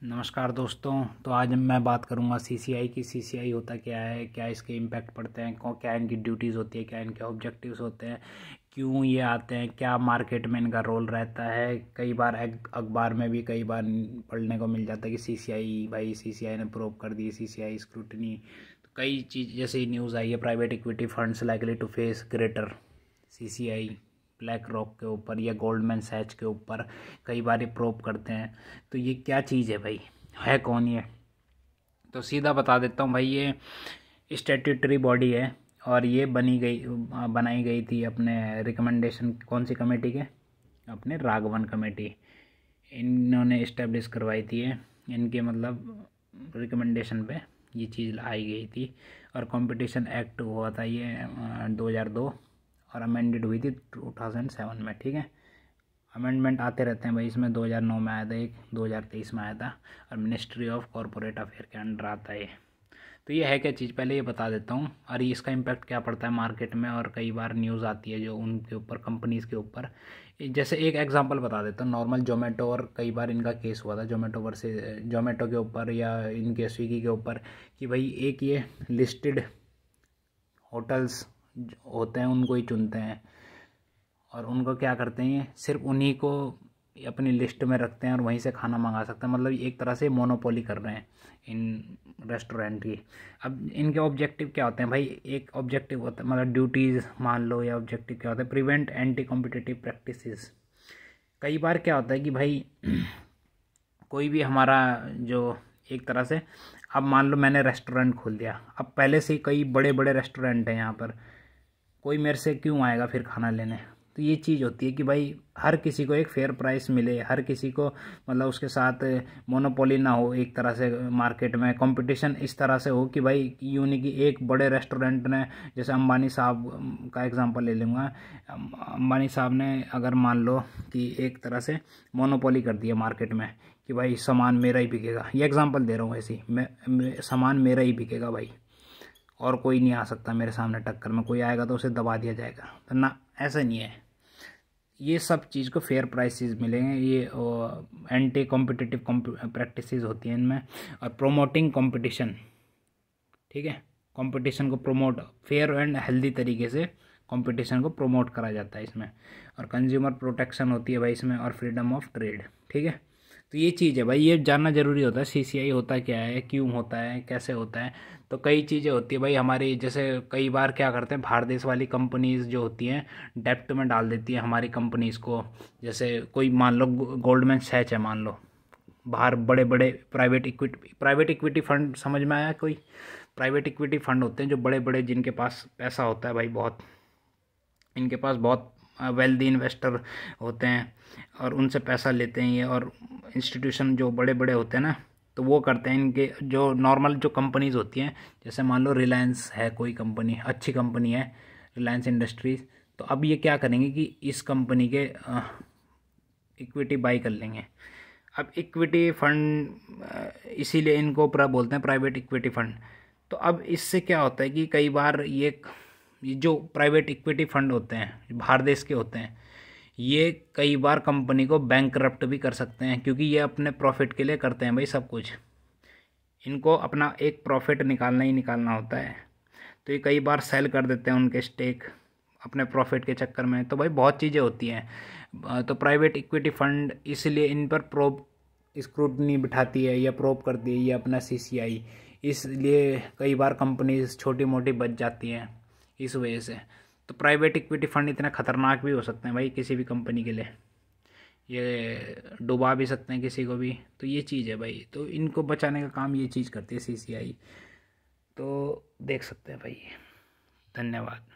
नमस्कार दोस्तों। तो आज मैं बात करूंगा सीसीआई की। सीसीआई होता क्या है, क्या इसके इम्पैक्ट पड़ते हैं, क्या इनकी ड्यूटीज़ होती है, क्या इनके ऑब्जेक्टिव्स होते हैं, क्यों ये आते हैं, क्या मार्केट में इनका रोल रहता है। कई बार अखबार में भी कई बार पढ़ने को मिल जाता है कि सीसीआई ने प्रूव कर दी, सीसीआई स्क्रूटनी। तो कई चीज़ जैसे न्यूज़ आई है, private equity funds likely to face greater CCI, BlackRock के ऊपर या गोल्डमैन सैच के ऊपर कई बार ये प्रोब करते हैं। तो ये क्या चीज़ है भाई, है कौन ये? तो सीधा बता देता हूँ भाई, ये स्टैट्यूटरी बॉडी है और ये बनाई गई थी अपने रिकमेंडेशन, कौन सी कमेटी के? अपने राघवन कमेटी, इन्होंने इस्टेब्लिश करवाई थी ये। इनके मतलब रिकमेंडेशन पे ये चीज़ आई गई थी। और कंपटीशन एक्ट हुआ था ये 2002 और अमेंडेड हुई थी 2007 में। ठीक है, अमेंडमेंट आते रहते हैं भाई। इसमें 2009 में आया था एक, 2023 में आया था, और मिनिस्ट्री ऑफ कॉरपोरेट अफेयर के अंडर आता है ये। तो ये है क्या चीज़, पहले ये बता देता हूँ। और ये इसका इम्पैक्ट क्या पड़ता है मार्केट में, और कई बार न्यूज़ आती है जो उनके ऊपर, कंपनीज़ के ऊपर। जैसे एक एग्जांपल बता देता हूँ, नॉर्मल जोमेटो, और कई बार इनका केस हुआ था जोमेटो के ऊपर या इनके स्विगी के ऊपर, कि भाई एक ये लिस्टेड होटल्स होते हैं उनको ही चुनते हैं, और उनको क्या करते हैं, सिर्फ उन्हीं को अपनी लिस्ट में रखते हैं और वहीं से खाना मंगा सकते हैं। मतलब एक तरह से मोनोपोली कर रहे हैं इन रेस्टोरेंट की। अब इनके ऑब्जेक्टिव क्या होते हैं भाई? एक ऑब्जेक्टिव होता है, मतलब ड्यूटीज़ मान लो, या ऑब्जेक्टिव क्या होता है, प्रिवेंट एंटी कॉम्पिटिटिव प्रैक्टिसेस। कई बार क्या होता है कि भाई कोई भी हमारा जो एक तरह से, अब मान लो मैंने रेस्टोरेंट खोल दिया, अब पहले से ही कई बड़े बड़े रेस्टोरेंट हैं यहाँ पर, कोई मेरे से क्यों आएगा फिर खाना लेने? तो ये चीज़ होती है कि भाई हर किसी को एक फेयर प्राइस मिले, हर किसी को मतलब उसके साथ मोनोपोली ना हो। एक तरह से मार्केट में कंपटीशन इस तरह से हो कि भाई यूँ नहीं कि एक बड़े रेस्टोरेंट ने, जैसे अंबानी साहब का एग्जांपल ले लूँगा। अंबानी साहब ने अगर मान लो कि एक तरह से मोनोपोली कर दिया मार्केट में कि भाई सामान मेरा ही बिकेगा, ये एग्जाम्पल दे रहा हूँ ऐसे ही, मैं सामान मेरा ही बिकेगा भाई, और कोई नहीं आ सकता मेरे सामने टक्कर में, कोई आएगा तो उसे दबा दिया जाएगा। तो ना, ऐसा नहीं है। ये सब चीज़ को फेयर प्राइसेस मिलेंगे। ये एंटी कॉम्पिटिटिव प्रैक्टिसेस होती हैं इनमें, और प्रोमोटिंग कंपटीशन। ठीक है, कंपटीशन को प्रमोट, फेयर एंड हेल्दी तरीके से कंपटीशन को प्रमोट करा जाता है इसमें। और कंज्यूमर प्रोटेक्शन होती है भाई इसमें, और फ्रीडम ऑफ ट्रेड। ठीक है, तो ये चीज़ है भाई, ये जानना जरूरी होता है। सीसीआई होता क्या है, क्यों होता है, कैसे होता है। तो कई चीज़ें होती है भाई हमारी, जैसे कई बार क्या करते हैं, बाहर देश वाली कंपनीज जो होती हैं डेप्ट में डाल देती हैं हमारी कंपनीज को। जैसे कोई मान लो गोल्डमैन सैच है, मान लो, बाहर बड़े बड़े प्राइवेट इक्विटी फंड, समझ में आया? कोई प्राइवेट इक्विटी फंड होते हैं जो बड़े बड़े, जिनके पास पैसा होता है भाई बहुत, इनके पास बहुत वेल्दी इन्वेस्टर होते हैं, और उनसे पैसा लेते हैं ये। और इंस्टीट्यूशन जो बड़े बड़े होते हैं ना, तो वो करते हैं इनके, जो नॉर्मल जो कंपनीज होती हैं, जैसे मान लो रिलायंस है, कोई कंपनी अच्छी कंपनी है, रिलायंस इंडस्ट्रीज, तो अब ये क्या करेंगे कि इस कंपनी के इक्विटी बाई कर लेंगे। अब इक्विटी फंड, इसीलिए इनको पूरा बोलते हैं प्राइवेट इक्विटी फंड। तो अब इससे क्या होता है कि कई बार ये जो प्राइवेट इक्विटी फंड होते हैं, बाहर देश के होते हैं, ये कई बार कंपनी को बैंकरप्ट भी कर सकते हैं, क्योंकि ये अपने प्रॉफिट के लिए करते हैं भाई सब कुछ। इनको अपना एक प्रॉफिट निकालना ही निकालना होता है। तो ये कई बार सेल कर देते हैं उनके स्टेक अपने प्रॉफिट के चक्कर में। तो भाई बहुत चीज़ें होती हैं। तो प्राइवेट इक्विटी फंड इसलिए इन पर प्रोब स्क्रूटनी बिठाती है या प्रोब करती है ये अपना सीसीआई। इसलिए कई बार कंपनीज छोटी मोटी बच जाती हैं इस वजह से। तो प्राइवेट इक्विटी फंड इतने खतरनाक भी हो सकते हैं भाई किसी भी कंपनी के लिए, ये डुबा भी सकते हैं किसी को भी। तो ये चीज़ है भाई, तो इनको बचाने का काम ये चीज़ करती है सीसीआई। तो देख सकते हैं भाई। धन्यवाद।